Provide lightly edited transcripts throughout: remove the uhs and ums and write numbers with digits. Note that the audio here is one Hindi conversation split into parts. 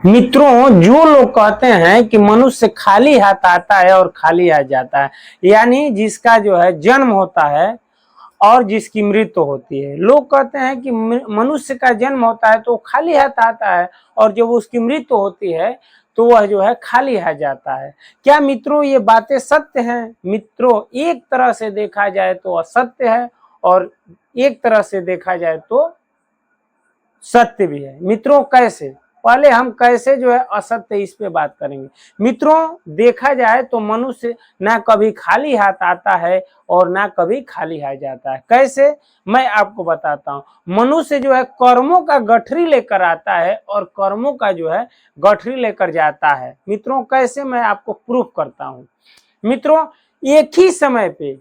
मित्रों, जो लोग कहते हैं कि मनुष्य खाली हाथ आता है और खाली हाथ जाता है, यानी जिसका जो है जन्म होता है और जिसकी मृत्यु होती है। लोग कहते हैं कि मनुष्य का जन्म होता है तो खाली हाथ आता है और जब उसकी मृत्यु होती है तो वह जो है खाली हाथ जाता है। क्या मित्रों ये बातें सत्य हैं? मित्रों, एक तरह से देखा जाए तो असत्य है और एक तरह से देखा जाए तो सत्य भी है। मित्रों, कैसे? पहले हम कैसे जो है असत्य इस पे बात करेंगे। मित्रों, देखा जाए तो मनुष्य ना कभी खाली हाथ आता है और ना कभी खाली हाथ जाता है। कैसे? मैं आपको बताता हूँ। मनुष्य जो है कर्मों का गठरी लेकर आता है और कर्मों का जो है गठरी लेकर जाता है। मित्रों, कैसे? मैं आपको प्रूफ करता हूँ। मित्रों, एक ही समय पे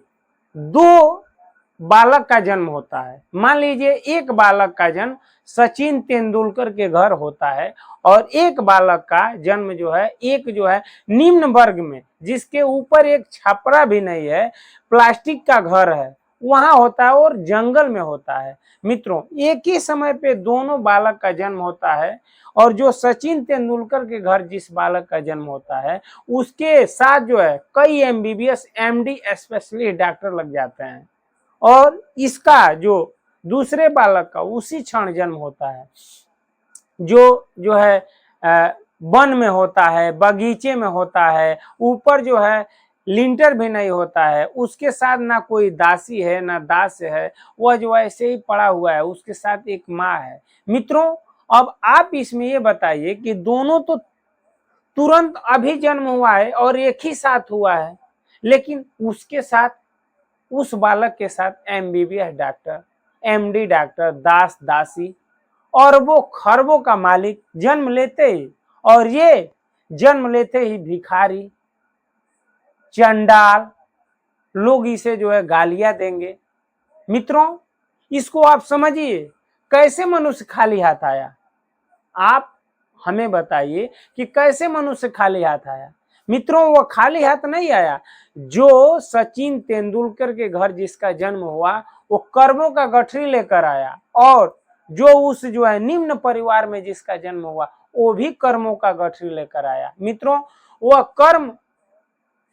दो बालक का जन्म होता है। मान लीजिए एक बालक का जन्म सचिन तेंदुलकर के घर होता है और एक बालक का जन्म जो है एक जो है निम्न वर्ग में, जिसके ऊपर एक छपरा भी नहीं है, प्लास्टिक का घर है, वहां होता है और जंगल में होता है। मित्रों, एक ही समय पे दोनों बालक का जन्म होता है और जो सचिन तेंदुलकर के घर जिस बालक का जन्म होता है उसके साथ जो है कई एमबीबीएस एमडी स्पेशलिस्ट डॉक्टर लग जाते हैं और इसका जो दूसरे बालक का उसी क्षण जन्म होता है, जो है वन में होता है, बगीचे में होता है, ऊपर जो है लिंटर भी नहीं होता है, उसके साथ ना कोई दासी है ना दास है, वह जो ऐसे ही पड़ा हुआ है, उसके साथ एक माँ है। मित्रों, अब आप इसमें ये बताइए कि दोनों तो तुरंत अभी जन्म हुआ है और एक ही साथ हुआ है, लेकिन उसके साथ उस बालक के साथ एमबीबीएस डॉक्टर, एमडी डॉक्टर, दास दासी और वो खरबों का मालिक जन्म लेते ही, और ये जन्म लेते ही भिखारी, चंडाल लोग इसे जो है गालियां देंगे। मित्रों, इसको आप समझिए, कैसे मनुष्य खाली हाथ आया? आप हमें बताइए कि कैसे मनुष्य खाली हाथ आया। मित्रों, वो खाली हाथ नहीं आया। जो सचिन तेंदुलकर के घर जिसका जन्म हुआ वो कर्मों का गठरी लेकर आया और जो उस जो है निम्न परिवार में जिसका जन्म हुआ वो भी कर्मों का गठरी लेकर आया। मित्रों, वह कर्म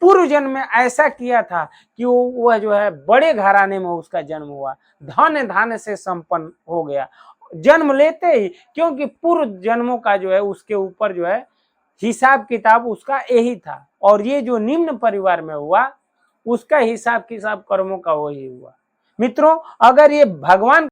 पूर्व जन्म में ऐसा किया था कि वह जो है बड़े घराने में उसका जन्म हुआ, धन धान्य से संपन्न हो गया जन्म लेते ही, क्योंकि पूर्व जन्मों का जो है उसके ऊपर जो है हिसाब किताब उसका यही था और ये जो निम्न परिवार में हुआ उसका हिसाब किताब कर्मों का वही हुआ। मित्रों, अगर ये भगवान